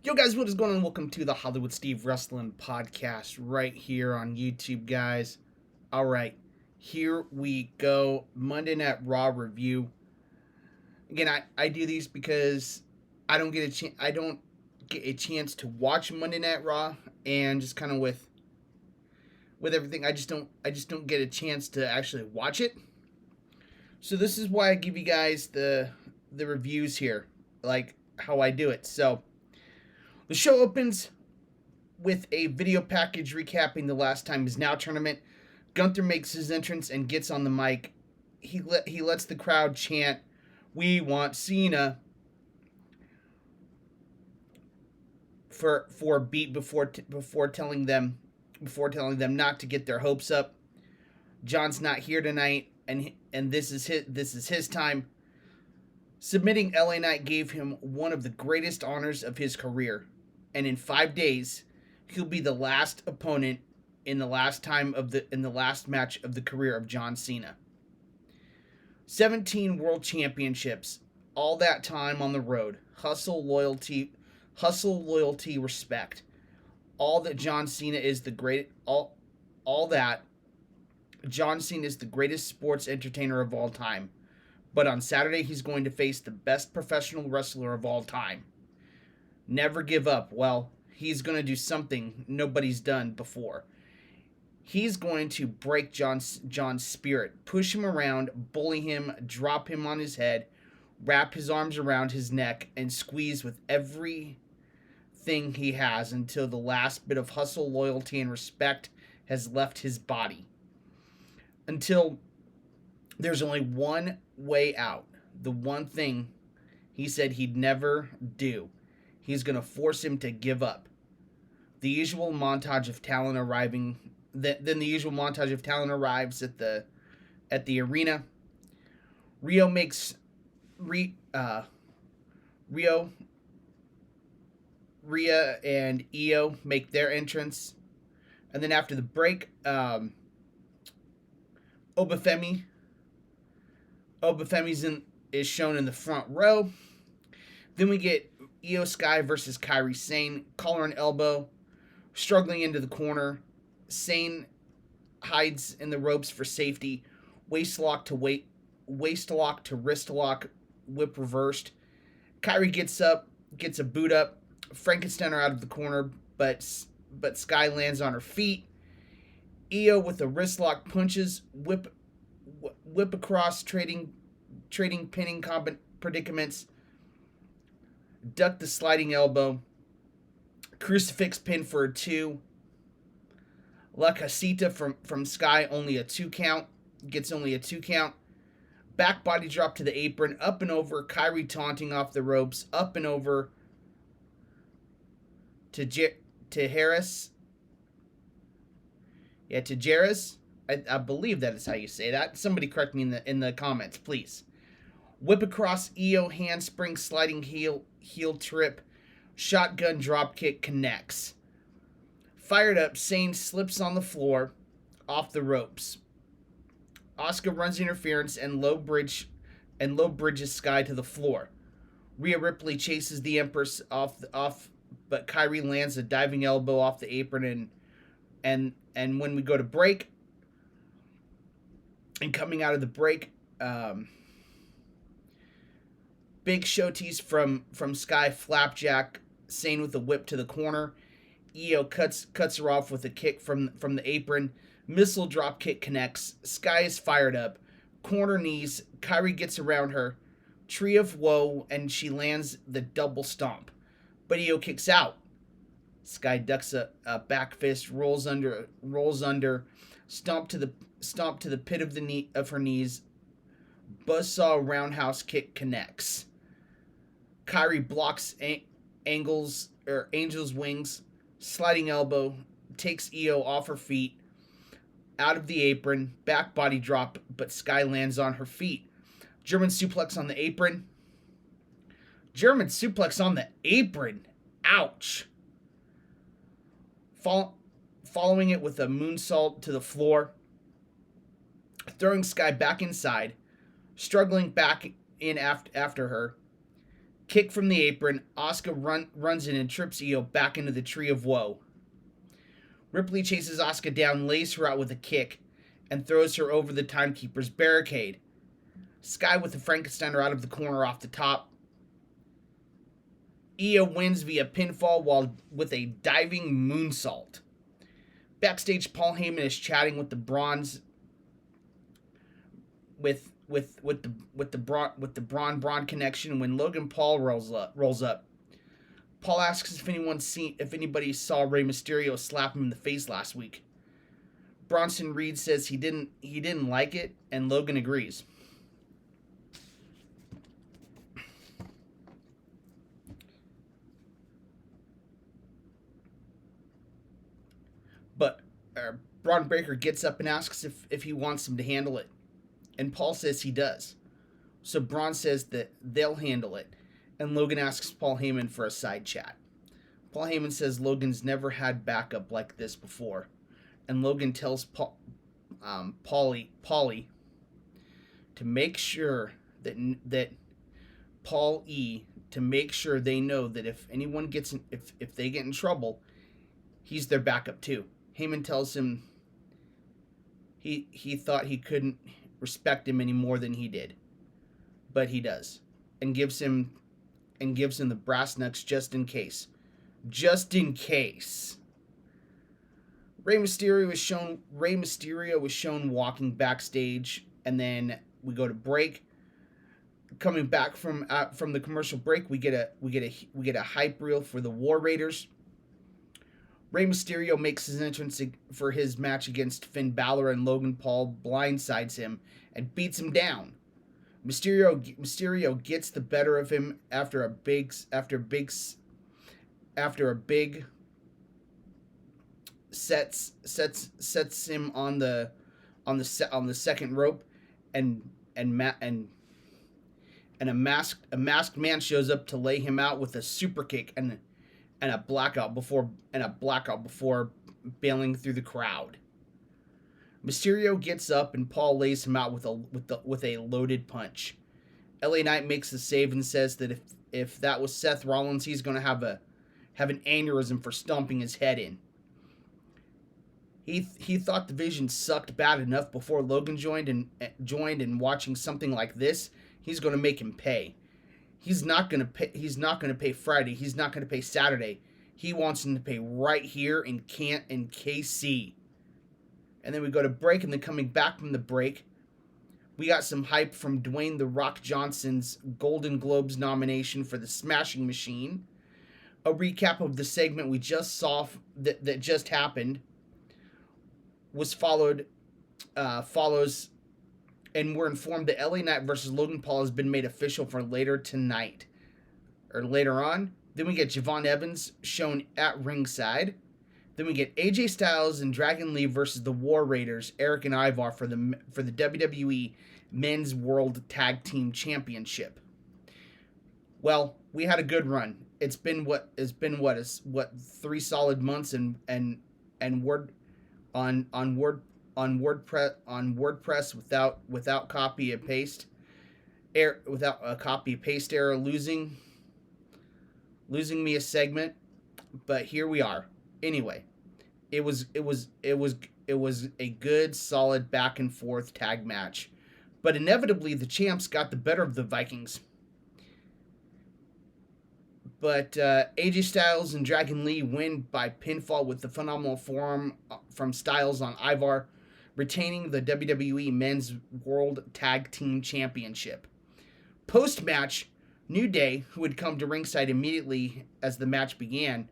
Yo guys, what is going on? Welcome to the Hollywood Steve Wrestling Podcast right here on YouTube, guys. Alright, here we go. Monday Night Raw review. Again, I do these because I don't get a chance to watch Monday Night Raw, and just kind of with everything, I just don't get a chance to actually watch it. So this is why I give you guys the reviews here, like how I do it. So the show opens with a video package recapping the Last Time Is Now tournament. Gunther makes his entrance and gets on the mic. He lets the crowd chant, "We want Cena," for a beat before telling them not to get their hopes up. John's not here tonight, and this is his time. Submitting LA Knight gave him one of the greatest honors of his career, and in 5 days, he'll be the last opponent in the last match of the career of John Cena. 17 world championships, all that time on the road, hustle, loyalty, respect. All that John Cena is the great all that John Cena is the greatest sports entertainer of all time. But on Saturday he's going to face the best professional wrestler of all time. Never give up. Well, he's going to do something nobody's done before. He's going to break John's spirit, push him around, bully him, drop him on his head, wrap his arms around his neck, and squeeze with everything he has until the last bit of hustle, loyalty, and respect has left his body. Until there's only one way out. The one thing he said he'd never do. He's going to force him to give up. The usual montage of talent arriving. Then the usual montage of talent arrives at the arena. Rhea and Io make their entrance, and then after the break, Obafemi is shown in the front row. Then we get Io Sky versus Kairi Sane, collar and elbow, struggling into the corner. Sane hides in the ropes for safety. Waist lock to wrist lock, whip reversed. Kairi gets up, gets a boot up. Frankensteiner out of the corner, but Sky lands on her feet. Io with a wrist lock punches, whip across, trading pinning predicaments. Duck the sliding elbow. Crucifix pin for a 2. La Casita from Sky, only a 2 count. Gets only a 2 count. Back body drop to the apron. Up and over. Kairi taunting off the ropes. Up and over to Harris. Yeah, to Jarrus. I believe that is how you say that. Somebody correct me in the comments, please. Whip across Io, handspring, sliding heel trip. Shotgun dropkick connects. Fired up, Sane slips on the floor, off the ropes. Asuka runs interference and low bridges Sky to the floor. Rhea Ripley chases the Empress off, but Kairi lands a diving elbow off the apron, and when we go to break, and coming out of the break, big show tease from Sky, flapjack, Sane with a whip to the corner. Io cuts her off with a kick from the apron. Missile drop kick connects. Sky is fired up. Corner knees. Kairi gets around her. Tree of Woe, and she lands the double stomp. But Io kicks out. Sky ducks a back fist, rolls under, stomp to the pit of her knees. Buzzsaw roundhouse kick connects. Kairi blocks Angel's wings. Sliding elbow, takes Io off her feet, out of the apron, back body drop, but Sky lands on her feet. German suplex on the apron. Ouch. Following it with a moonsault to the floor. Throwing Sky back inside. Struggling back in after her. Kick from the apron. Asuka runs in and trips Io back into the Tree of Woe. Ripley chases Asuka down, lays her out with a kick, and throws her over the Timekeeper's barricade. Sky with the Frankensteiner out of the corner off the top. Io wins via pinfall while with a diving moonsault. Backstage, Paul Heyman is chatting with the Brawns with the Braun connection when Logan Paul rolls up. Paul asks if anybody saw Rey Mysterio slap him in the face last week. Bronson Reed says he didn't like it, and Logan agrees. But Braun Breaker gets up and asks if he wants him to handle it. And Paul says he does. So Braun says that they'll handle it. And Logan asks Paul Heyman for a side chat. Paul Heyman says Logan's never had backup like this before. And Logan tells Paulie to make sure that Paul E to make sure they know that if anyone gets if they get in trouble, he's their backup too. Heyman tells him he thought he couldn't respect him any more than he did, but he does, and gives him the brass knucks just in case. Rey Mysterio was shown walking backstage, and then we go to break. Coming back from the commercial break, we get a hype reel for the War Raiders. Rey Mysterio makes his entrance for his match against Finn Balor, and Logan Paul blindsides him and beats him down. Mysterio gets the better of him after a big sets him on the second rope, and a masked man shows up to lay him out with a super kick and a blackout before bailing through the crowd. Mysterio gets up and Paul lays him out with a loaded punch. LA Knight makes the save and says that if that was Seth Rollins, he's going to have an aneurysm for stomping his head in. He thought the Vision sucked bad enough before Logan joined, and watching something like this, he's going to make him pay. He's not going to pay Friday. He's not going to pay Saturday. He wants him to pay right here in KC. And then we go to break, and then coming back from the break, we got some hype from Dwayne "The Rock" Johnson's Golden Globes nomination for the Smashing Machine. A recap of the segment we just saw that just happened follows, and we're informed that LA Knight versus Logan Paul has been made official for later on. Then we get Javon Evans shown at ringside. Then we get AJ Styles and Dragon Lee versus the War Raiders, Eric and Ivar, for the WWE Men's World Tag Team Championship. Well, we had a good run. It's been 3 solid months and word on WordPress without copy and paste error, losing me a segment, but here we are. Anyway, it was a good, solid back and forth tag match, but inevitably the champs got the better of the Vikings. But AJ Styles and Dragon Lee win by pinfall with the phenomenal forearm from Styles on Ivar, retaining the WWE Men's World Tag Team Championship. Post-match, New Day, who had come to ringside immediately as the match began,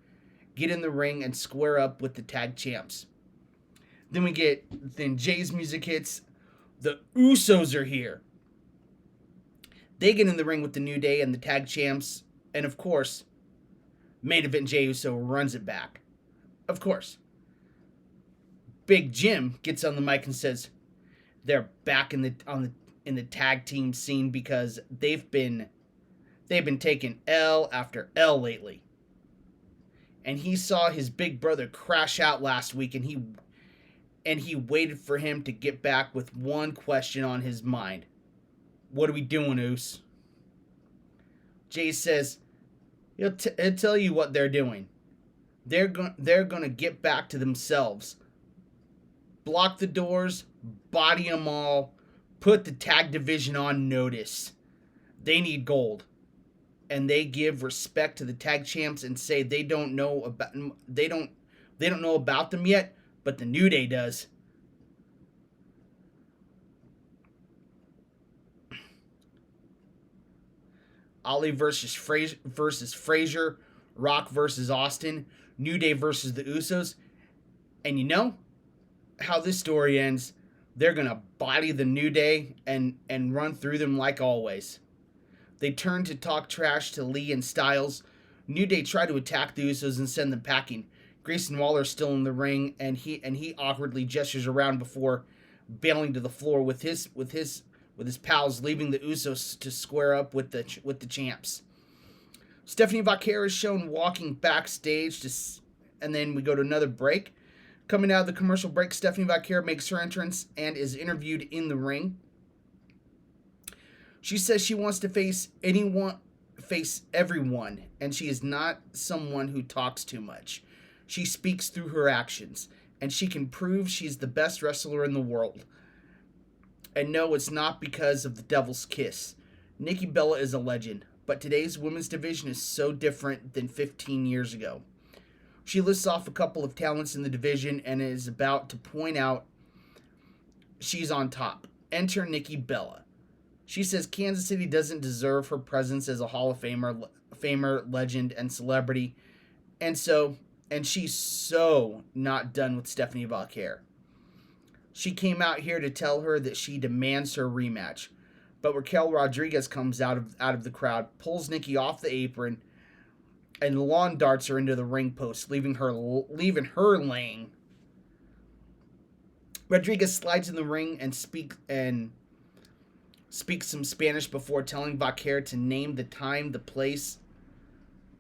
get in the ring and square up with the tag champs. Then Jay's music hits. The Usos are here. They get in the ring with the New Day and the tag champs. And of course, main event Jey Uso runs it back. Of course. Big Jim gets on the mic and says they're back in the tag team scene because they've been taking L after L lately. And he saw his big brother crash out last week, and he waited for him to get back with one question on his mind. What are we doing, Oos? Jay says he'll tell you what they're doing. They're going to get back to themselves. Block the doors, body them all, put the tag division on notice. They need gold. And they give respect to the tag champs and say they don't know about them yet, but the New Day does. Ali versus Frazier, Rock versus Austin, New Day versus the Usos. And you know how this story ends. They're going to body the New Day and run through them like always. They turn to talk trash to Lee and Styles. New Day try to attack the Usos and send them packing. Grayson Waller's still in the ring, and he awkwardly gestures around before bailing to the floor with his pals, leaving the Usos to square up with the champs. Stephanie Vaquer is shown walking backstage, and then we go to another break. Coming out of the commercial break, Stephanie Vaquer makes her entrance and is interviewed in the ring. She says she wants to face everyone, and she is not someone who talks too much. She speaks through her actions, and she can prove she's the best wrestler in the world. And no, it's not because of the Devil's Kiss. Nikki Bella is a legend, but today's women's division is so different than 15 years ago. She lists off a couple of talents in the division and is about to point out she's on top. Enter Nikki Bella. She says Kansas City doesn't deserve her presence as a Hall of Famer, legend, and celebrity. And she's so not done with Stephanie Vaquer. She came out here to tell her that she demands her rematch. But Raquel Rodriguez comes out of the crowd, pulls Nikki off the apron, and lawn darts her into the ring post, leaving her laying. Rodriguez slides in the ring and speaks some Spanish before telling Vaquer to name the time, the place,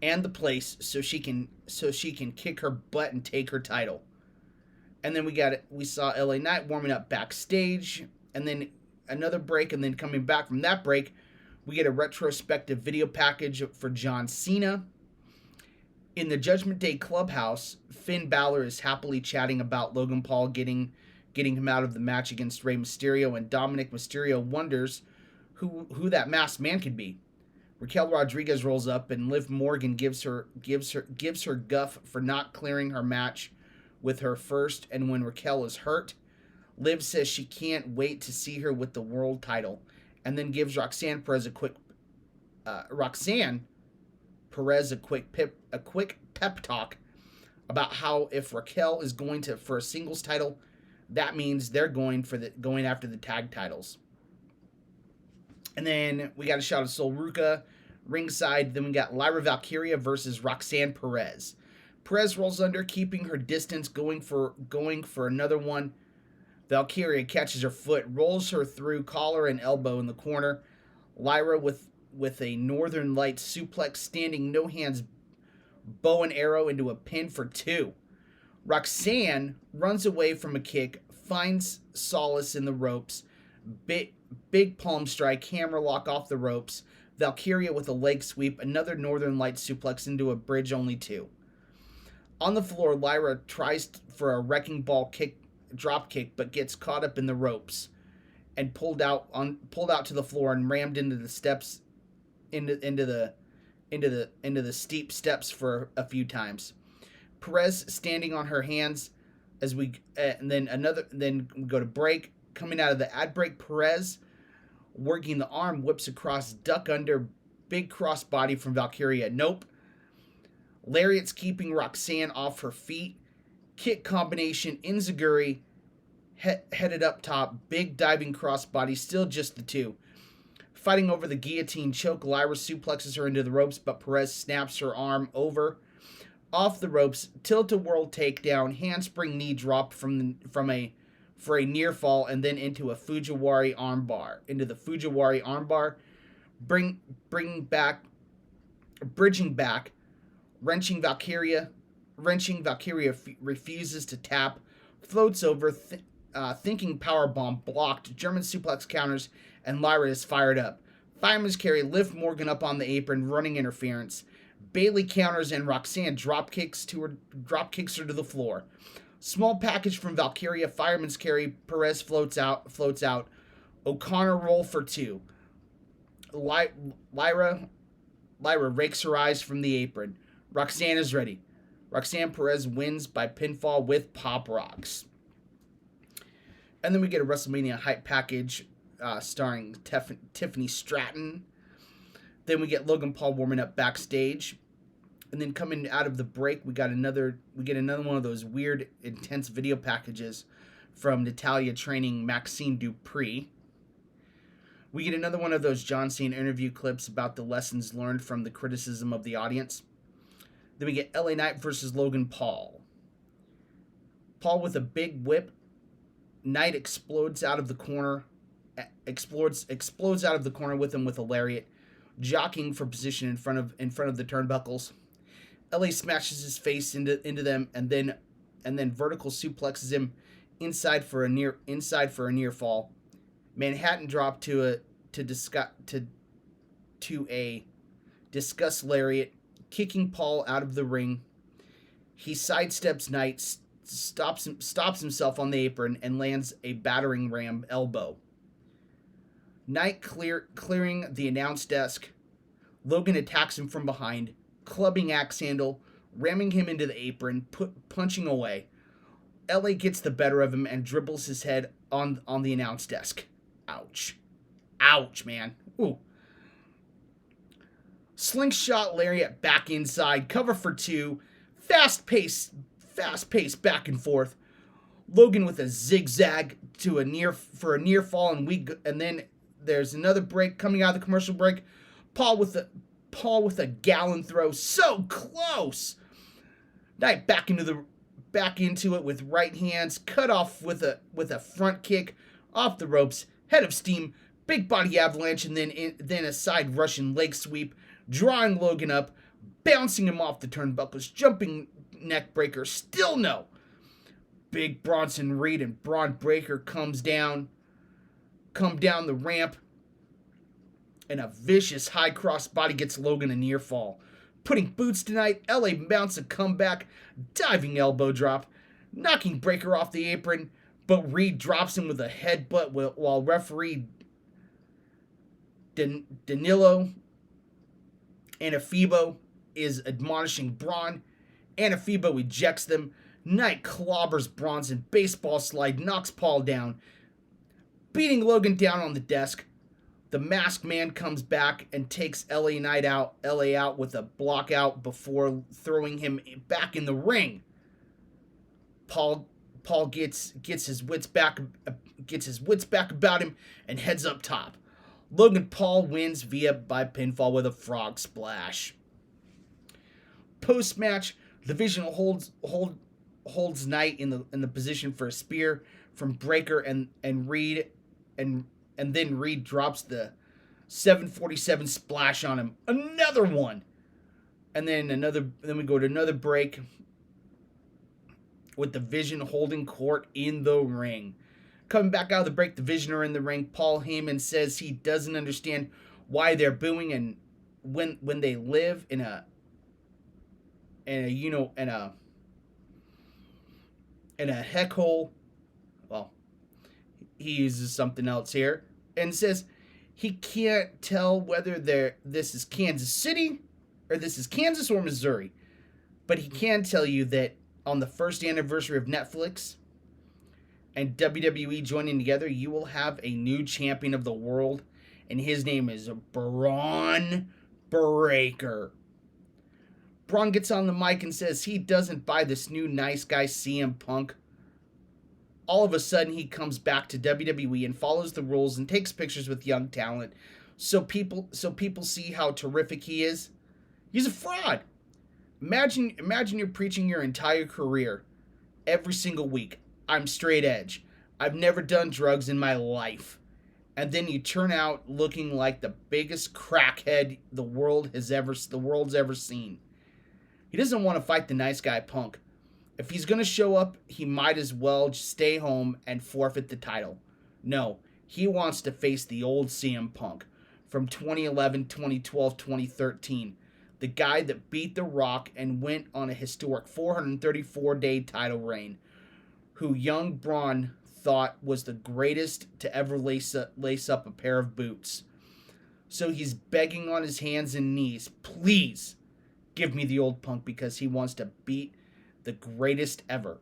so she can kick her butt and take her title. And then we saw LA Knight warming up backstage, and then another break, and then coming back from that break, we get a retrospective video package for John Cena. In the Judgment Day clubhouse, Finn Balor is happily chatting about Logan Paul getting him out of the match against Rey Mysterio, and Dominic Mysterio wonders who that masked man could be. Raquel Rodriguez rolls up, and Liv Morgan gives her guff for not clearing her match with her first, and when Raquel is hurt, Liv says she can't wait to see her with the world title, and then gives Roxanne Perez a quick pep talk about how if Raquel is going for a singles title, that means they're going after the tag titles. And then we got a shot of Sol Ruca ringside. Then we got Lyra Valkyria versus Roxanne Perez. Perez rolls under, keeping her distance, going for another one. Valkyria catches her foot, rolls her through collar and elbow in the corner. Lyra with a Northern Lights suplex, standing no hands bow and arrow into a pin for 2. Roxanne runs away from a kick, finds solace in the ropes. Big palm strike, hammer lock off the ropes. Valkyria with a leg sweep, another Northern Lights suplex into a bridge only 2. On the floor, Lyra tries for a wrecking ball drop kick, but gets caught up in the ropes and pulled out to the floor and rammed into the steps, into the steep steps for a few times. Perez standing on her hands as we then we go to break. Coming out of the ad break, Perez working the arm whips across, duck under, big cross body from Valkyria. Nope. Lariat's keeping Roxanne off her feet. Kick combination, Enziguri headed up top, big diving crossbody, still just the 2. Fighting over the guillotine choke, Lyra suplexes her into the ropes, but Perez snaps her arm over. Off the ropes, tilt-a-whirl takedown, handspring knee drop for a near fall, and then into a Fujiwara armbar. Bridging back, wrenching Valkyria refuses to tap, floats over, thinking powerbomb blocked, German suplex counters, and Lyra is fired up. Fireman's carry, Liv Morgan up on the apron, running interference. Bayley counters and Roxanne drop kicks her to the floor. Small package from Valkyria, Fireman's carry, Perez floats out. O'Connor roll for 2. Lyra rakes her eyes from the apron. Roxanne is ready. Roxanne Perez wins by pinfall with pop rocks. And then we get a WrestleMania hype package starring Tiffany Stratton. Then we get Logan Paul warming up backstage. And then coming out of the break, we get another one of those weird, intense video packages from Natalya training Maxine Dupree. We get another one of those John Cena interview clips about the lessons learned from the criticism of the audience. Then we get LA Knight versus Logan Paul. Paul with a big whip. Knight explodes out of the corner with him with a lariat, jockeying for position in front of the turnbuckles. LA smashes his face into them and then vertical suplexes him inside for a near fall. Manhattan drop to a discuss lariat, kicking Paul out of the ring. He sidesteps Knight, stops himself on the apron, and lands a battering ram elbow. Knight clearing the announce desk. Logan attacks him from behind, clubbing axe handle, ramming him into the apron, punching away. LA gets the better of him and dribbles his head on the announce desk. Ouch. Ouch, man. Ooh. Slingshot lariat back inside, cover for 2, fast pace back and forth. Logan with a zigzag for a near fall, and then there's another break coming out of the commercial break. Paul with a gallon throw, so close. Knight back into it with right hands, cut off with a front kick off the ropes, head of steam, big body avalanche, and then a side Russian leg sweep, drawing Logan up, bouncing him off the turnbuckles, jumping neck breaker, still no. Big Bronson Reed and Braun Breaker come down the ramp, and a vicious high cross body gets Logan a near fall. Putting boots tonight, LA mounts a comeback, diving elbow drop, knocking Breaker off the apron, but Reed drops him with a headbutt while referee Danilo Anafibo is admonishing Braun. Anafibo ejects them. Knight clobbers Bronson, baseball slide, knocks Paul down, beating Logan down on the desk. The masked man comes back and takes LA out with a block out before throwing him back in the ring. Paul gets his wits back about him and heads up top. Logan Paul wins by pinfall with a frog splash. Post match, the Division holds Knight in the position for a spear from Breaker and Reed, and then Reed drops the 747 splash on him. Another one. And then we go to another break with the Division holding court in the ring. Coming back out of the break, the Division are in the ring. Paul Heyman says he doesn't understand why they're booing, and when they live in a heck hole. Well, he uses something else here and says he can't tell whether this is Kansas City or this is Kansas or Missouri, but he can tell you that on the first anniversary of Netflix and WWE joining together, you will have a new champion of the world, and his name is Braun Breaker. Braun gets on the mic and says he doesn't buy this new nice guy CM Punk. All of a sudden, he comes back to WWE and follows the rules and takes pictures with young talent, so people see how terrific he is. He's a fraud. Imagine you're preaching your entire career, every single week, I'm straight edge. I've never done drugs in my life. And then you turn out looking like the biggest crackhead the world's ever seen. He doesn't want to fight the nice guy Punk. If he's going to show up, he might as well just stay home and forfeit the title. No, he wants to face the old CM Punk. from 2011, 2012, 2013. The guy that beat The Rock and went on a historic 434-day title reign, who young Braun thought was the greatest to ever lace up a pair of boots. So he's begging on his hands and knees, please give me the old Punk, because he wants to beat the greatest ever.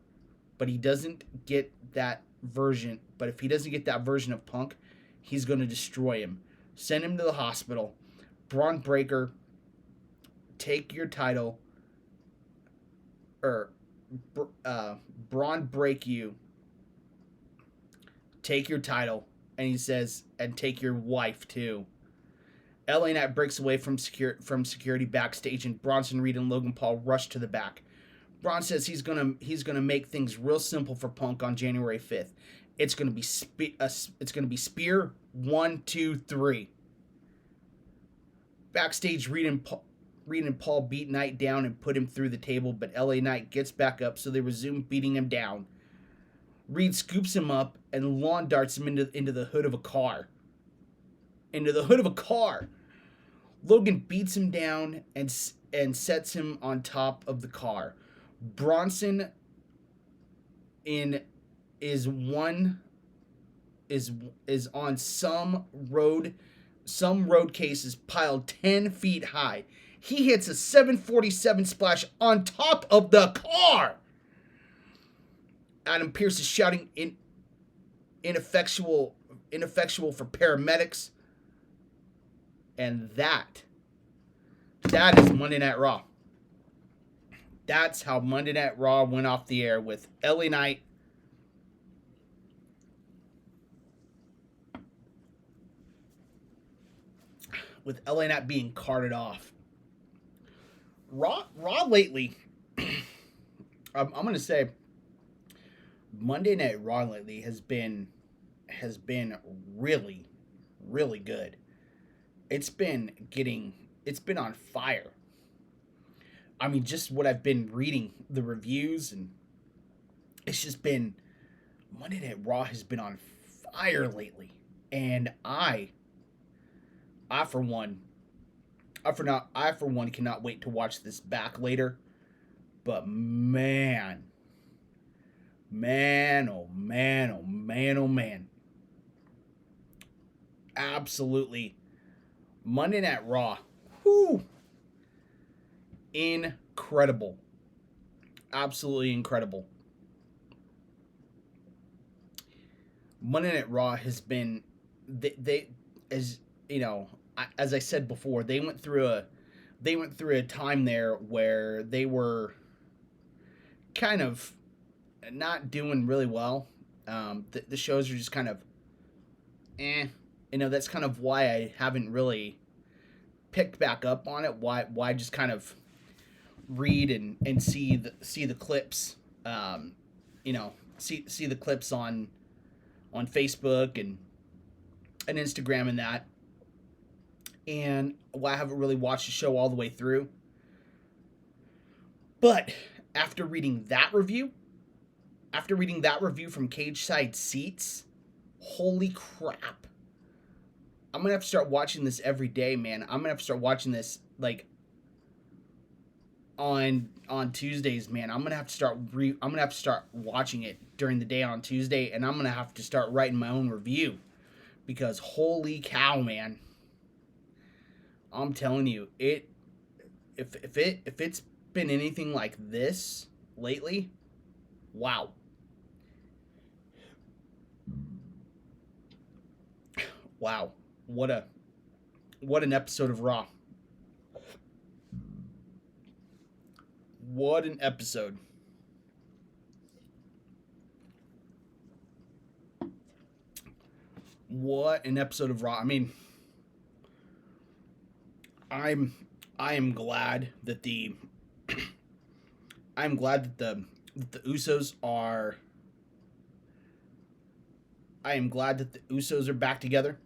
But he doesn't get that version. But if he doesn't get that version of Punk, he's going to destroy him. Send him to the hospital. Braun Breaker, take your title. Braun break you. Take your title. And he says, and take your wife too. LA Knight breaks away from security backstage, and Bronson Reed and Logan Paul rush to the back. Braun says he's gonna make things real simple for Punk on January 5th. It's gonna be spear 1, 2, 3. Backstage, Reed and Paul beat Knight down and put him through the table, but LA Knight gets back up, so they resume beating him down. Reed scoops him up and lawn darts him into the hood of a car. Into the hood of a car. Logan beats him down and sets him on top of the car. Bronson is on some road cases piled 10 feet high. He hits a 747 splash on top of the car. Adam Pearce is shouting ineffectual for paramedics. And that is Monday Night Raw. That's how Monday Night Raw went off the air, with LA Knight being carted off. Raw lately, I'm going to say Monday Night Raw lately has been really, really good. It's been on fire. I mean, just what I've been reading, the reviews, and it's just been, Monday Night Raw has been on fire lately. And I for one cannot wait to watch this back later. But man, oh man. Absolutely. Monday Night Raw. Whoo. Incredible. Absolutely incredible. Monday Night Raw has been, they as you know, as I said before, they went through a time there where they were kind of not doing really well. The shows are just kind of that's kind of why I haven't really picked back up on it. Why just kind of read and see the clips, see the clips on Facebook and Instagram and that. And why I haven't really watched the show all the way through. But after reading that review from Cage Side Seats, holy crap. I'm going to have to start watching this every day, man. I'm going to have to start watching this like on Tuesdays, man. I'm going to have to start watching it during the day on Tuesday, and I'm going to have to start writing my own review, because holy cow, man. I'm telling you, if it's been anything like this lately, wow. Wow. What an episode of Raw. What an episode. What an episode of Raw. I mean, I am glad that the Usos are. I am glad that the Usos are back together.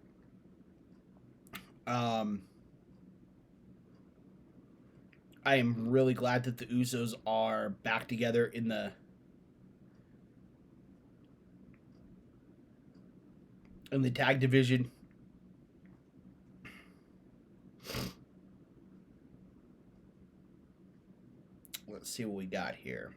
I am really glad that the Usos are back together in the tag division. Let's see what we got here.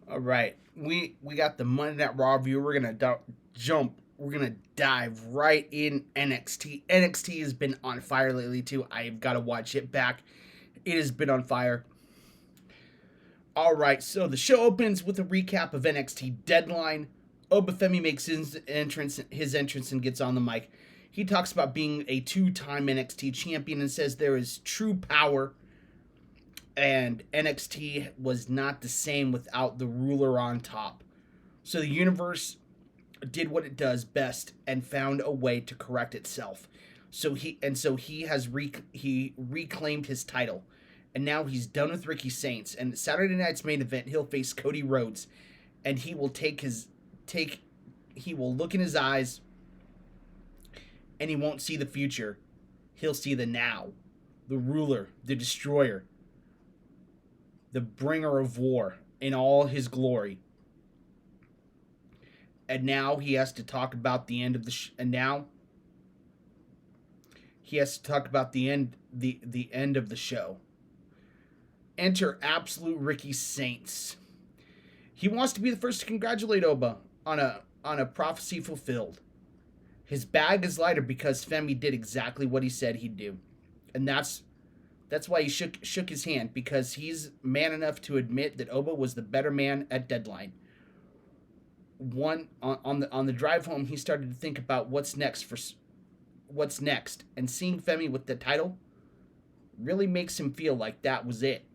All right, we got the Monday Night Raw review. We're gonna jump. We're gonna dive right in NXT. NXT has been on fire lately too. I've got to watch it back. It has been on fire. All right, so the show opens with a recap of NXT Deadline. Obafemi makes his entrance and gets on the mic. He talks about being a two-time NXT champion and says there is true power, and NXT was not the same without the ruler on top. So the universe did what it does best and found a way to correct itself. So he reclaimed his title. And now he's done with Ricky Saints. And Saturday night's main event, he'll face Cody Rhodes, and he will he will look in his eyes, and he won't see the future. He'll see the now, the ruler, the destroyer, the bringer of war in all his glory. And now he has to talk about the end of the and now he has to talk about the end of the show. Enter Absolute Ricky Saints. He wants to be the first to congratulate Oba on a prophecy fulfilled. His bag is lighter because Femi did exactly what he said he'd do. And that's why he shook his hand, because he's man enough to admit that Oba was the better man at Deadline. On the drive home, he started to think about what's next, and seeing Femi with the title really makes him feel like that was it.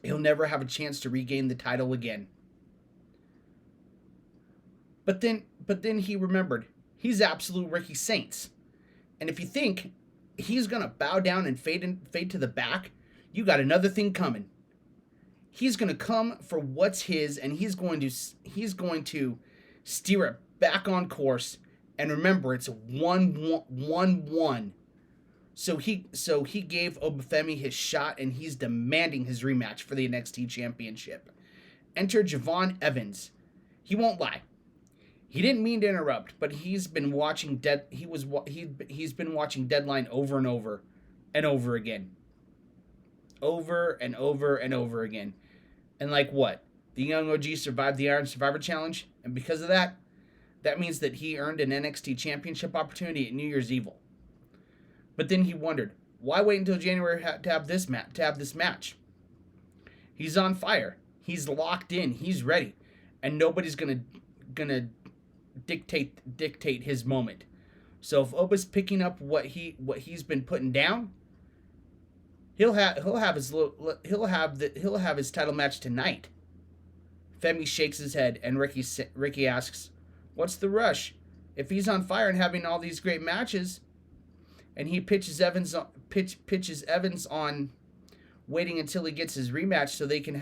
He'll never have a chance to regain the title again. But then he remembered, he's Absolute Ricky Saints. And if you think he's going to bow down and fade to the back, you got another thing coming. He's going to come for what's his, and he's going to steer it back on course. And remember, it's a 1-1-1. So he gave Obafemi his shot, and he's demanding his rematch for the NXT Championship. Enter Javon Evans. He won't lie. He didn't mean to interrupt, but he's been watching he's been watching Deadline over and over and over again. Over and over and over again. And like what? The young OG survived the Iron Survivor Challenge, and because of that, that means that he earned an NXT Championship opportunity at New Year's Eve. But then he wondered, why wait until January to have this match? He's on fire. He's locked in. He's ready, and nobody's gonna dictate his moment. So if Oba's picking up what he's been putting down, he'll have his title match tonight. Femi shakes his head, and Ricky asks, "What's the rush? If he's on fire and having all these great matches." And he pitches Evans on waiting until he gets his rematch so they can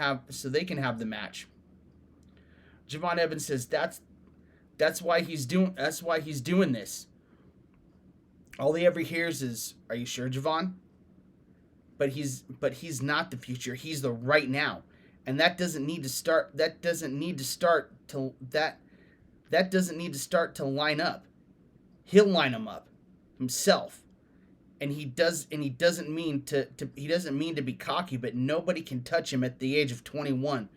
have the match. Javon Evans says that's why he's doing this. All he ever hears is, "Are you sure, Javon?" But he's not the future. He's the right now, and that doesn't need to start to line up. He'll line them up himself. And he doesn't mean to be cocky, but nobody can touch him at the age of 21.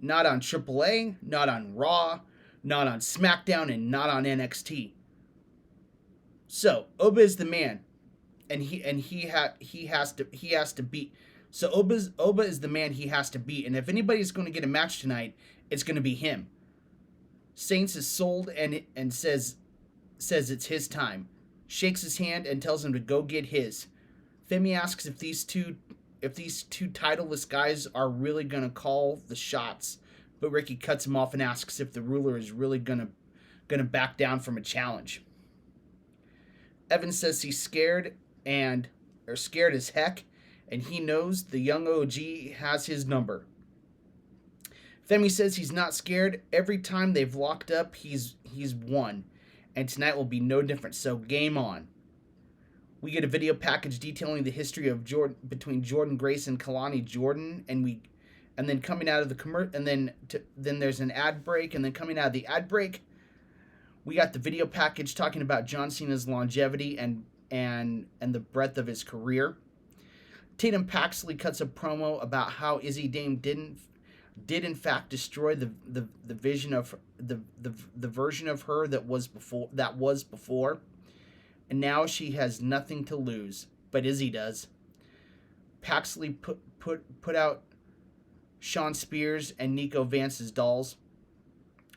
Not on AAA, not on Raw, not on SmackDown, and not on NXT. So Oba is the man, and he has to beat. So Oba is the man he has to beat, and if anybody's going to get a match tonight, it's going to be him. Saints is sold and says it's his time. Shakes his hand and tells him to go get his. Femi asks if these two titleless guys are really gonna call the shots, but Ricky cuts him off and asks if the ruler is really gonna back down from a challenge. Evans says he's scared as heck, and he knows the young OG has his number. Femi says he's not scared. Every time they've locked up, he's won. And tonight will be no different, so game on. We get a video package detailing the history of between Jordynne Grace and Kalani Jordan, and then coming out of the commercial, and then there's an ad break, and then coming out of the ad break, we got the video package talking about John Cena's longevity and the breadth of his career. Tatum Paxley cuts a promo about how Izzy Dame did in fact destroy the vision of the version of her that was before, and now she has nothing to lose, but Izzy does. Paxley put out Sean Spears and Nico Vance's dolls.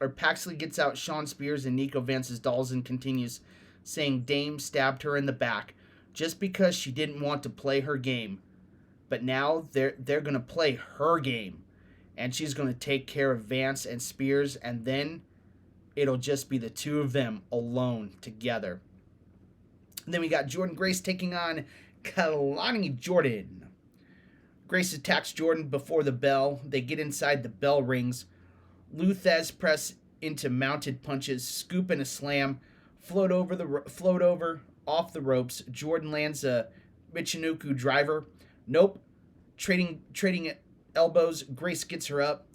Or Paxley gets out Sean Spears and Nico Vance's dolls and continues, saying Dame stabbed her in the back just because she didn't want to play her game. But now they're going to play her game. And she's going to take care of Vance and Spears, and then it'll just be the two of them alone together. And then we got Jordynne Grace taking on Kalani Jordan. Grace attacks Jordan before the bell. They get inside, the bell rings. Luthez press into mounted punches, scoop and a slam, float over off the ropes. Jordan lands a Michinoku driver. Nope. Trading elbows. Grace gets her up.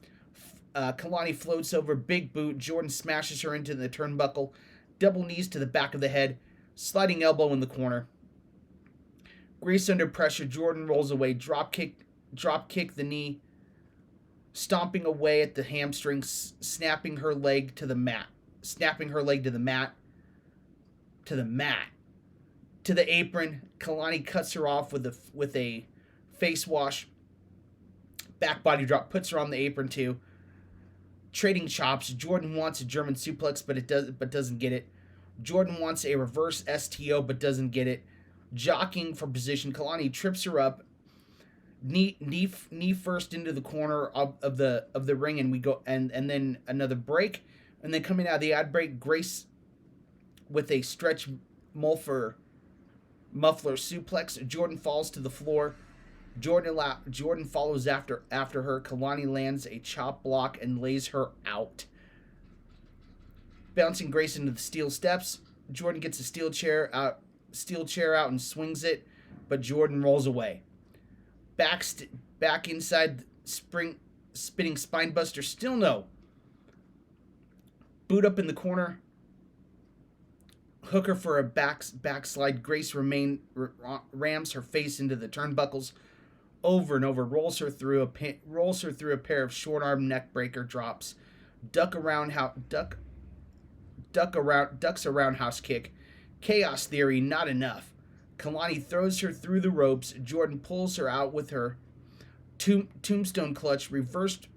Kalani floats over, big boot. Jordan smashes her into the turnbuckle. Double knees to the back of the head. Sliding elbow in the corner. Grace under pressure. Jordan rolls away. Drop kick the knee. Stomping away at the hamstring, snapping her leg to the mat. To the apron. Kalani cuts her off with a face wash. Back body drop, puts her on the apron too. Trading chops. Jordan wants a German suplex, but doesn't get it. Jordan wants a reverse STO, but doesn't get it. Jockeying for position. Kalani trips her up. Knee first into the corner of the ring, and we go and then another break, and then coming out of the ad break, Grace with a stretch muffler suplex. Jordan falls to the floor. Jordan follows after her. Kalani lands a chop block and lays her out. Bouncing Grace into the steel steps. Jordan gets a steel chair out and swings it, but Jordan rolls away. Back inside spinning spinebuster. Still no. Boot up in the corner. Hooker for a backslide. Grace rams her face into the turnbuckles over and over. Rolls her through a pair of short arm neck breaker drops. Ducks around house kick. Chaos theory, not enough. Kalani throws her through the ropes. Jordan pulls her out with her tombstone clutch. Reversed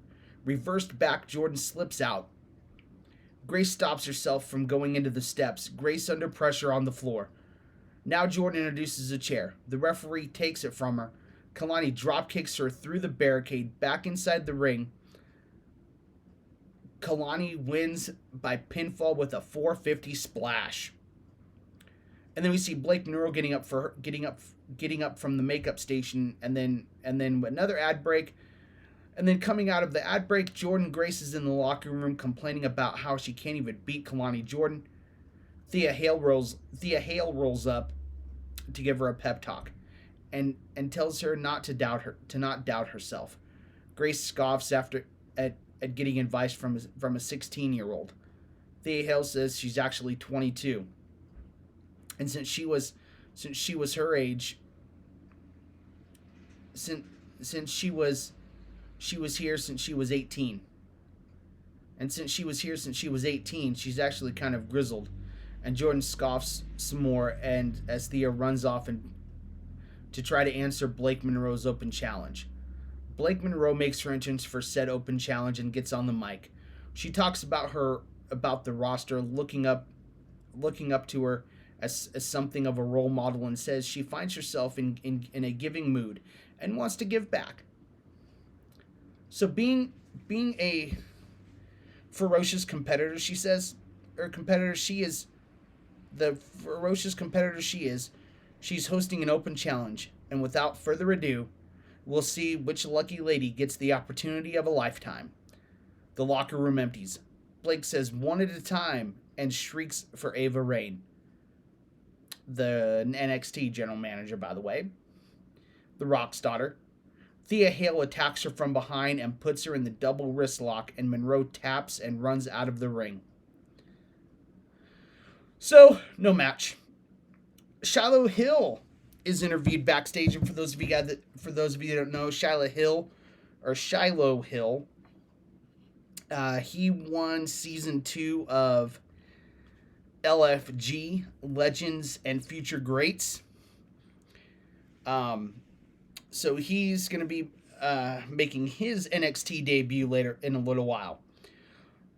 back. Jordan slips out. Grace stops herself from going into the steps. Grace under pressure on the floor. Now Jordan introduces a chair. The referee takes it from her. Kalani drop kicks her through the barricade back inside the ring. Kalani wins by pinfall with a 450 splash. And then we see Blake Monroe getting up from the makeup station, and then another ad break. And then coming out of the ad break, Jordynne Grace is in the locker room complaining about how she can't even beat Kalani Jordan. Thea Hale rolls up to give her a pep talk, and tells her not to doubt herself. Grace scoffs at getting advice from a 16-year-old. Thea Hale says she's actually 22. And since she was her age, since she was here since she was 18. And since she was here since she was 18, she's actually kind of grizzled. And Jordan scoffs some more, and as Thea runs off to try to answer Blake Monroe's open challenge. Blake Monroe makes her entrance for said open challenge and gets on the mic. She talks about the roster, looking up to her as something of a role model, and says she finds herself in a giving mood and wants to give back. So being a ferocious competitor, she is the ferocious competitor she is. She's hosting an open challenge, and without further ado, we'll see which lucky lady gets the opportunity of a lifetime. The locker room empties. Blake says one at a time and shrieks for Ava Raine, the NXT general manager, by the way, the Rock's daughter. Thea Hale attacks her from behind and puts her in the double wrist lock, and Monroe taps and runs out of the ring. So, no match. Shiloh Hill is interviewed backstage, and for those of you who don't know, Shiloh Hill, he won season 2 of LFG, Legends and Future Greats. So he's going to be making his NXT debut later in a little while.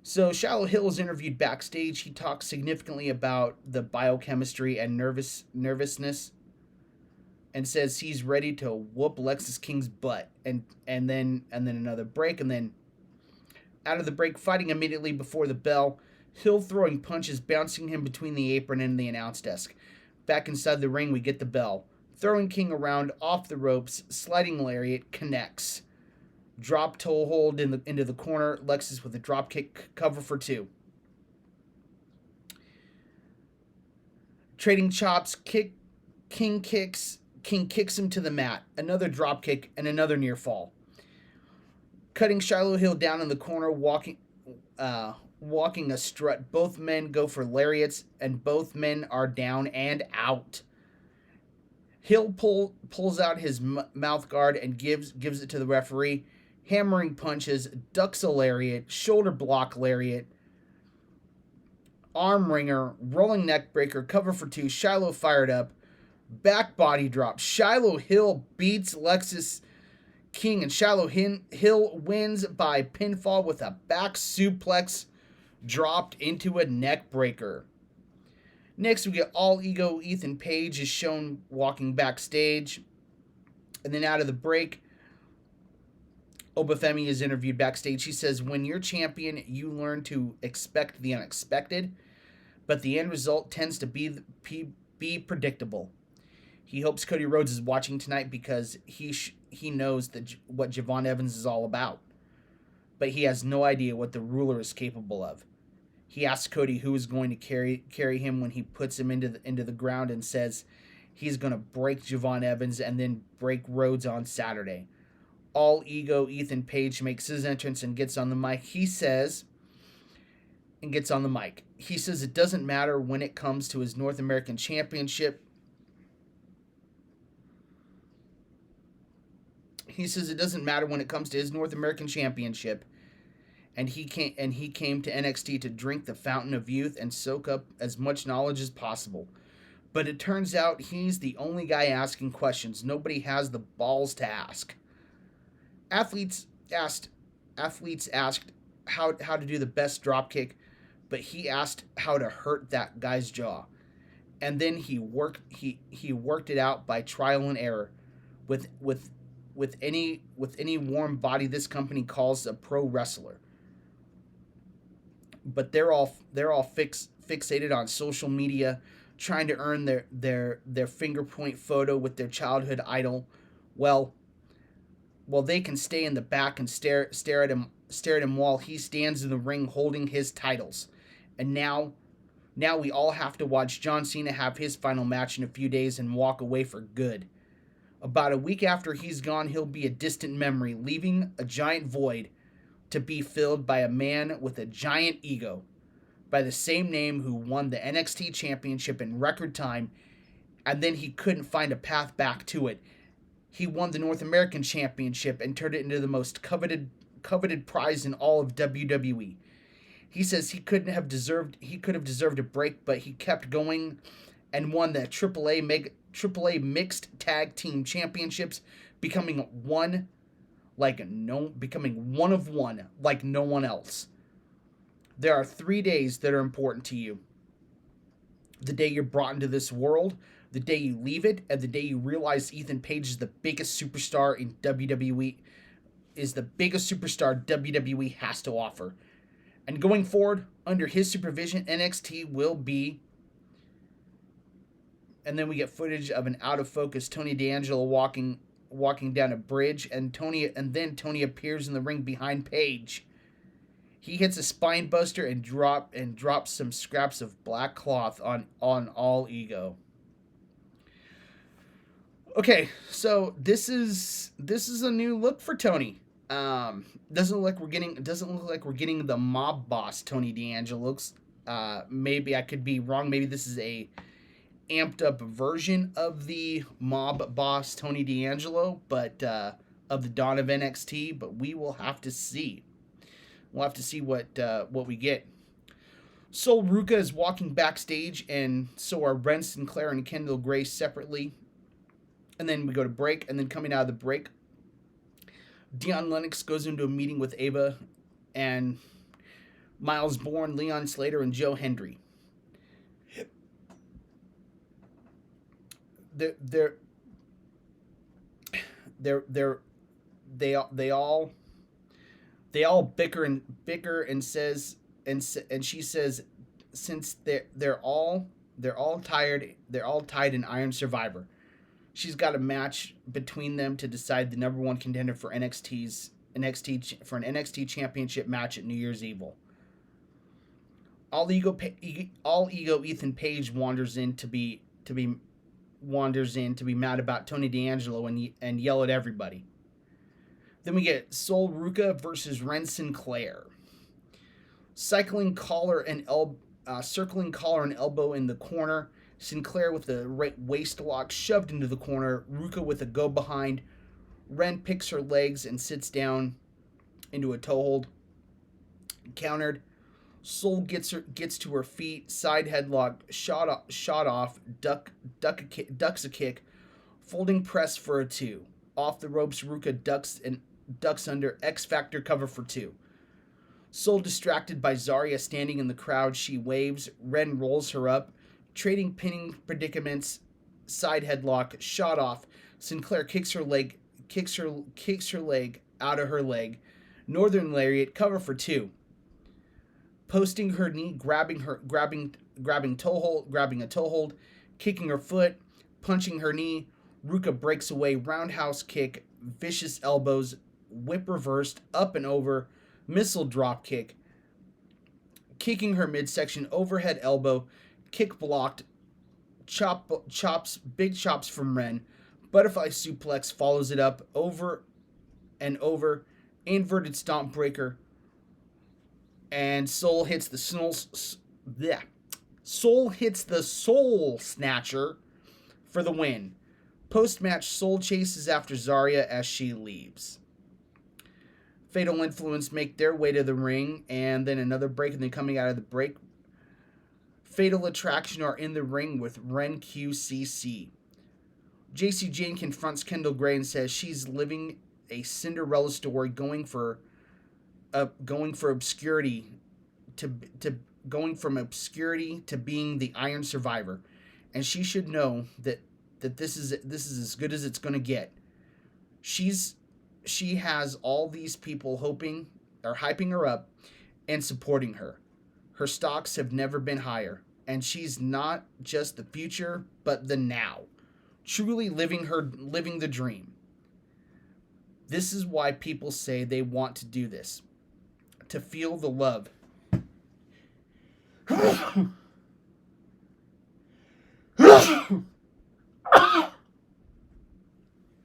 So Shiloh Hill is interviewed backstage. He talks significantly about the biochemistry and nervousness, and says he's ready to whoop Lexis King's butt. And then another break, and then out of the break, fighting immediately before the bell. Hill throwing punches, bouncing him between the apron and the announce desk. Back inside the ring, we get the bell. Throwing King around off the ropes, sliding lariat, connects. Drop toe hold into the corner. Lexis with a drop kick, cover for 2. Trading chops, King kicks him to the mat. Another drop kick and another near fall. Cutting Shiloh Hill down in the corner, walking a strut. Both men go for lariats, and both men are down and out. Hill pulls out his mouth guard and gives it to the referee. Hammering punches, ducks a lariat, shoulder block lariat, arm wringer, rolling neck breaker, cover for 2. Shiloh fired up, back body drop. Shiloh Hill beats Lexis King, and Shiloh Hill wins by pinfall with a back suplex dropped into a neck breaker. Next, we get All Ego Ethan Page is shown walking backstage. And then out of the break, Obafemi is interviewed backstage. He says, when you're champion, you learn to expect the unexpected, but the end result tends to be predictable. He hopes Cody Rhodes is watching tonight because he knows what Javon Evans is all about, but he has no idea what the ruler is capable of. He asks Cody who is going to carry him when he puts him into the ground, and says he's going to break Javon Evans and then break Rhodes on Saturday. All Ego Ethan Page makes his entrance and gets on the mic. He says it doesn't matter when it comes to his North American Championship. He says it doesn't matter when it comes to his North American Championship. And he came to NXT to drink the fountain of youth and soak up as much knowledge as possible. But it turns out he's the only guy asking questions. Nobody has the balls to ask. Athletes asked how to do the best dropkick, but he asked how to hurt that guy's jaw. And then he worked it out by trial and error with any warm body this company calls a pro wrestler. But they're all fixated on social media, trying to earn their finger point photo with their childhood idol. Well, they can stay in the back and stare at him while he stands in the ring holding his titles. And now we all have to watch John Cena have his final match in a few days and walk away for good. About a week after he's gone, he'll be a distant memory, leaving a giant void to be filled by a man with a giant ego by the same name who won the NXT Championship in record time, and then he couldn't find a path back to it. He won the North American Championship and turned it into the most coveted prize in all of WWE. He says he could have deserved a break, but he kept going and won the AAA Mixed Tag Team Championships, becoming one of one like no one else. There are 3 days that are important to you. The day you're brought into this world, the day you leave it, and the day you realize Ethan Page is the biggest superstar in WWE, WWE has to offer. And going forward, under his supervision, NXT will be... And then we get footage of an out-of-focus Tony D'Angelo walking down a bridge, and then Tony appears in the ring behind Page. He hits a spine buster and drops some scraps of black cloth on All Ego. Okay, so this is a new look for Tony. Doesn't look like we're getting the mob boss Tony D'Angelo. Maybe I could be wrong. Maybe this is a amped up version of the mob boss Tony D'Angelo, but of the dawn of NXT. But we will have to see. We'll have to see what we get. Sol Ruca is walking backstage, and so are Ren Sinclair and Kendall Grace separately. And then we go to break, and then coming out of the break, Dion Lennox goes into a meeting with Ava and Miles Bourne, Leon Slater, and Joe Hendry. They all bicker and says and she says, since they're all tired, they're all tied in Iron Survivor. She's got a match between them to decide the number one contender for an NXT championship match at New Year's Evil. All Ego Ethan Page wanders in to be mad about Tony D'Angelo and yell at everybody. Then we get Sol Ruca versus Ren Sinclair. Circling collar and elbow in the corner. Sinclair with the right waist lock shoved into the corner. Ruca with a go behind. Ren picks her legs and sits down into a toe hold. Countered. Sol gets to her feet. Side headlock. Shot off. Ducks a kick. Folding press for a 2. Off the ropes. Ruca ducks under. X Factor cover for 2. Sol distracted by Zarya standing in the crowd. She waves. Ren rolls her up. Trading pinning predicaments, side headlock, shot off. Sinclair kicks her leg out of her leg. Northern lariat, cover for 2. Posting her knee, grabbing a toe hold, kicking her foot, punching her knee. Ruca breaks away, roundhouse kick, vicious elbows, whip reversed, up and over, missile drop kick, kicking her midsection, overhead elbow. Kick blocked, big chops from Ren, butterfly suplex follows it up, over and over, inverted stomp breaker, and Sol hits the Soul Snatcher for the win. Post-match, Sol chases after Zarya as she leaves. Fatal Influence make their way to the ring, and then another break, and then coming out of the break, Fatal Attraction are in the ring with Ren QCC. JC Jane confronts Kendall Gray and says she's living a Cinderella story, going from obscurity to being the Iron Survivor, and she should know that this is as good as it's going to get. She has all these people hyping her up and supporting her. Her stocks have never been higher, and she's not just the future, but the now. Truly living the dream. This is why people say they want to do this. To feel the love.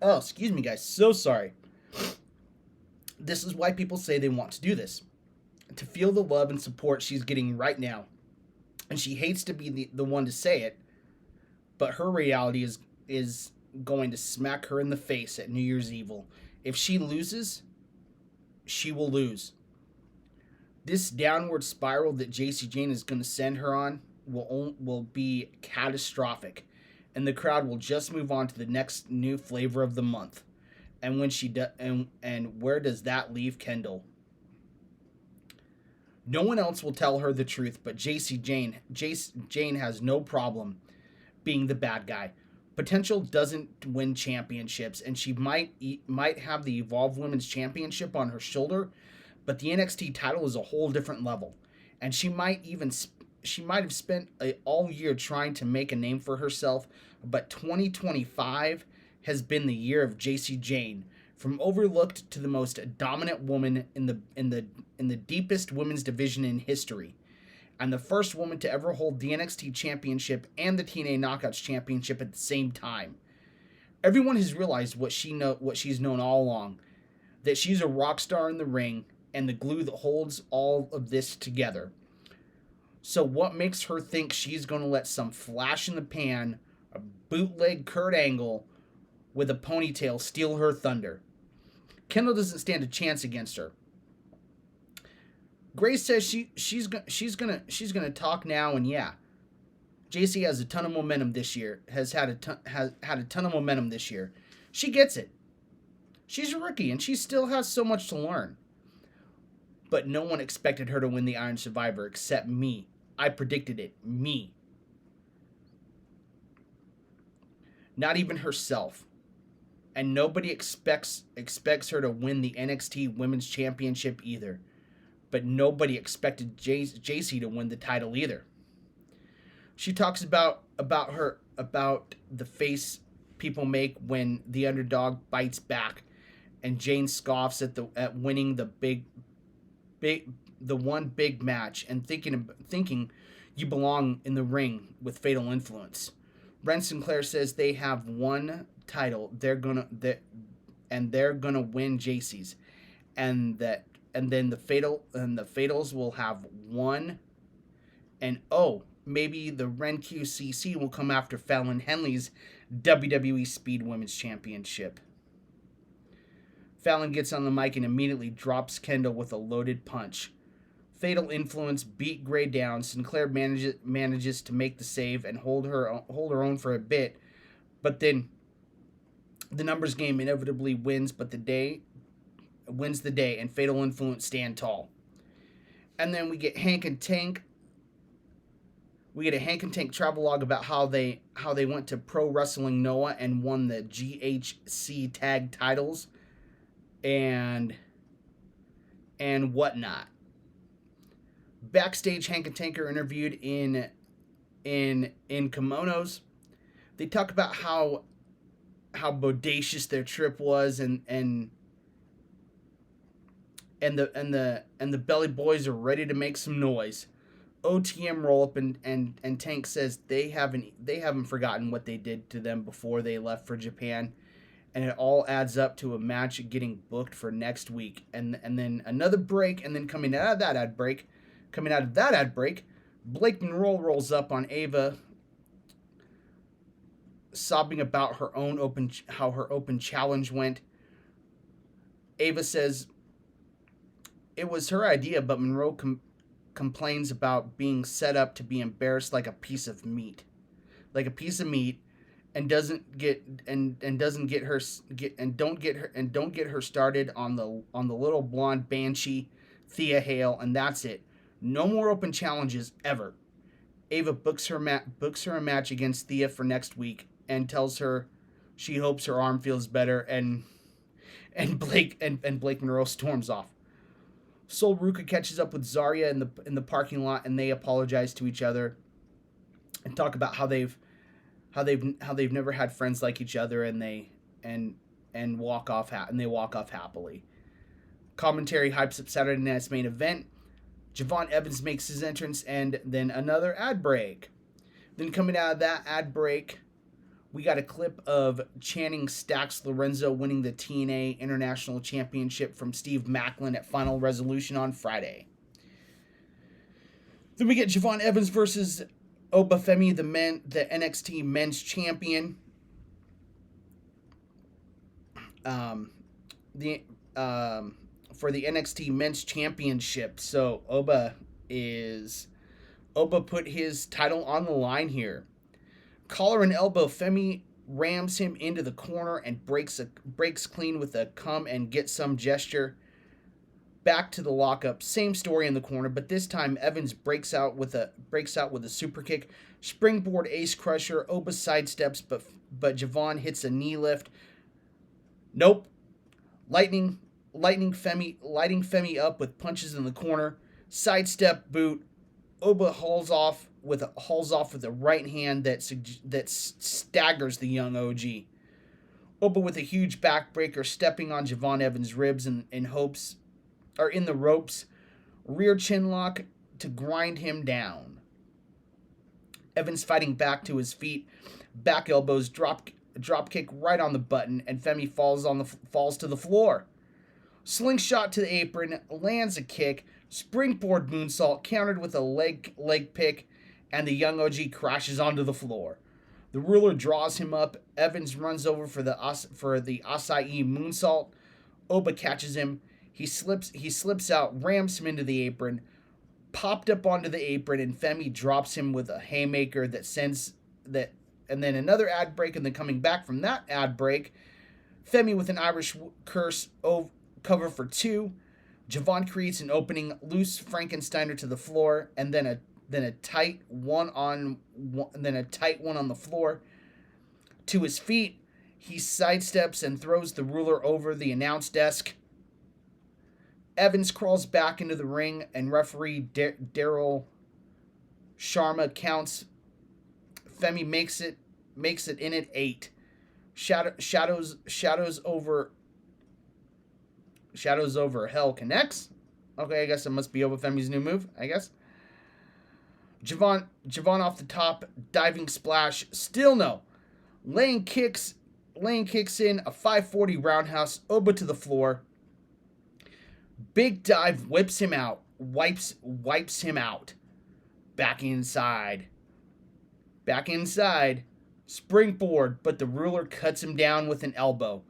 Oh, excuse me, guys. So sorry. This is why people say they want to do this. To feel the love and support she's getting right now. And she hates to be the one to say it, but her reality is going to smack her in the face at New Year's Evil. If she loses, she will lose. This downward spiral that JC Jane is going to send her on will be catastrophic, and the crowd will just move on to the next new flavor of the month. And when she and where does that leave Kendall? No one else will tell her the truth, but Jane has no problem being the bad guy. Potential doesn't win championships, and she might have the Evolve Women's Championship on her shoulder, but the NXT title is a whole different level, and she might have spent all year trying to make a name for herself, but 2025 has been the year of JC Jane From overlooked to the most dominant woman in the deepest women's division in history, and the first woman to ever hold the NXT Championship and the TNA Knockouts Championship at the same time. Everyone has realized what she's known all along, that she's a rock star in the ring and the glue that holds all of this together. So what makes her think she's going to let some flash in the pan, a bootleg Kurt Angle with a ponytail steal her thunder? Kendall doesn't stand a chance against her. Grace says she's gonna talk now, and yeah, JC has a ton of momentum this year. Has had a ton of momentum this year. She gets it. She's a rookie, and she still has so much to learn. But no one expected her to win the Iron Survivor except me. I predicted it. Me. Not even herself. And nobody expects her to win the NXT Women's Championship either. But nobody expected JC to win the title either. She talks about the face people make when the underdog bites back, and Jane scoffs at winning the one big match and thinking you belong in the ring with Fatal Influence. Ren Sinclair says they have one title. They're gonna win JC's, and then the Fatals will have one, and maybe the Ren QCC will come after Fallon Henley's WWE Speed Women's Championship. Fallon gets on the mic and immediately drops Kendall with a loaded punch. Fatal Influence beat Gray down. Sinclair manages to make the save and hold her own for a bit, but then the numbers game inevitably wins the day, and Fatal Influence stand tall. And then we get Hank and Tank. We get a Hank and Tank travelogue about how they went to Pro Wrestling Noah and won the GHC tag titles and whatnot. Backstage, Hank and Tank are interviewed in kimonos. They talk about how bodacious their trip was, and the Belly Boys are ready to make some noise. OTM roll up, and Tank says they haven't forgotten what they did to them before they left for Japan, and it all adds up to a match getting booked for next week, and then another break, and then coming out of that ad break, Blake Monroe rolls up on Ava, sobbing about how her open challenge went. Ava says it was her idea, but Monroe complains about being set up to be embarrassed like a piece of meat, and don't get her started on the little blonde banshee Thea Hale, and that's it. No more open challenges ever. Ava books her a match against Thea for next week and tells her she hopes her arm feels better, and Blake Monroe storms off. Sol Ruka catches up with Zarya in the parking lot, and they apologize to each other and talk about how they've never had friends like each other, and they walk off happily. Commentary hypes up Saturday night's main event. Javon Evans makes his entrance, and then another ad break. Then coming out of that ad break, we got a clip of Channing Stacks Lorenzo winning the TNA International Championship from Steve Macklin at Final Resolution on Friday. Then we get Javon Evans versus Obafemi, the NXT Men's Champion. For the NXT Men's Championship. So Oba put his title on the line here. Collar and elbow, Femi rams him into the corner and breaks clean with a come and get some gesture. Back to the lockup, same story in the corner, but this time Evans breaks out with a super kick, springboard ace crusher. Oba sidesteps, but Javon hits a knee lift. Nope. Lighting Femi up with punches in the corner, sidestep boot. Oba hauls off with a right hand that staggers the young OG. Oba with a huge backbreaker, stepping on Javon Evans' ribs in hopes, or in the ropes. Rear chin lock to grind him down. Evans fighting back to his feet. Back elbows, drop kick right on the button, and Femi falls to the floor. Slingshot to the apron, lands a kick, springboard moonsault countered with a leg pick, and the young OG crashes onto the floor. The ruler draws him up. Evans runs over for the acai moonsault. Oba catches him. He slips out, rams him into the apron, popped up onto the apron, and Femi drops him with a haymaker that sends that, and then another ad break, and then coming back from that ad break, Femi with an Irish curse cover for 2. Javon creates an opening, loose Frankensteiner to the floor, and then a tight one on the floor. To his feet, he sidesteps and throws the ruler over the announce desk. Evans crawls back into the ring, and referee Daryl Sharma counts. Femi makes it in at 8. Shadows over Hell connects. Okay, I guess it must be Oba Femi's new move, I guess. Javon off the top, diving splash, still no. Laying kicks in a 540 roundhouse, Oba to the floor. Big dive whips him out, wipes him out. Back inside, springboard, but the ruler cuts him down with an elbow.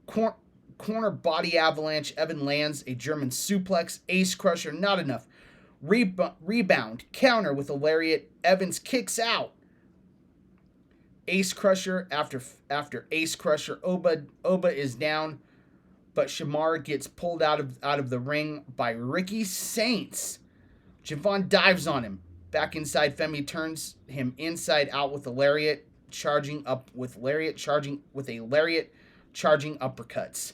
Corner body avalanche, Evan lands a German suplex, ace crusher, not enough. Rebound, counter with a lariat, Evans kicks out. Ace crusher after ace crusher, Oba is down, but Shamar gets pulled out of the ring by Ricky Saints. Javon dives on him. Back inside, Femi turns him inside out with a lariat, charging uppercuts.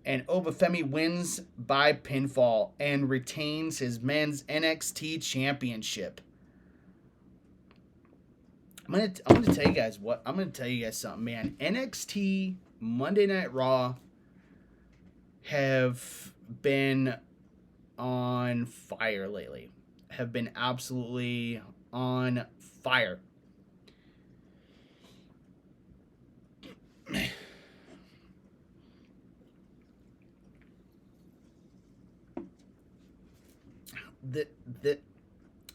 And Oba Femi wins by pinfall and retains his men's NXT championship. I'm gonna tell you guys what. I'm gonna tell you guys something, man. NXT Monday Night Raw have been on fire lately. Have been absolutely on fire.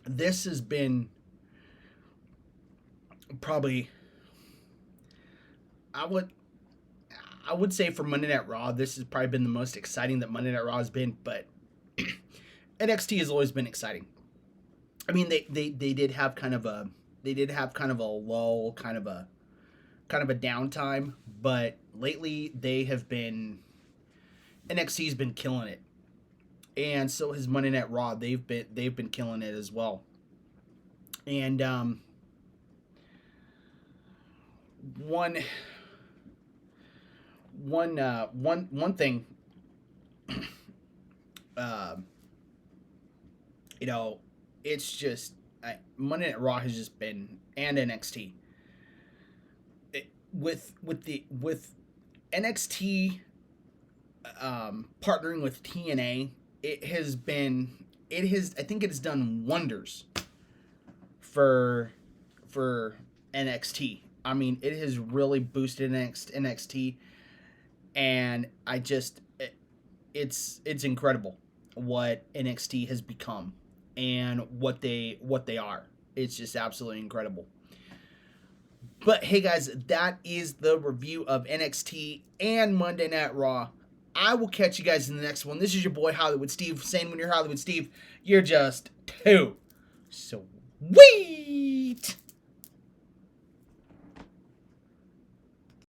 This has been probably, I would say for Monday Night Raw, this has probably been the most exciting that Monday Night Raw has been, but NXT has always been exciting. I mean, they did have kind of a lull, kind of a downtime, but lately NXT's been killing it. And so has Monday Night Raw. They've been killing it as well. And one thing, it's just Monday Night Raw has just been, and NXT with NXT partnering with TNA. I think it has done wonders for NXT. I mean, it has really boosted NXT, and it's incredible what NXT has become and what they are. It's just absolutely incredible. But hey guys, that is the review of NXT and Monday Night Raw. I will catch you guys in the next one. This is your boy Hollywood Steve, saying when you're Hollywood Steve, you're just too sweet.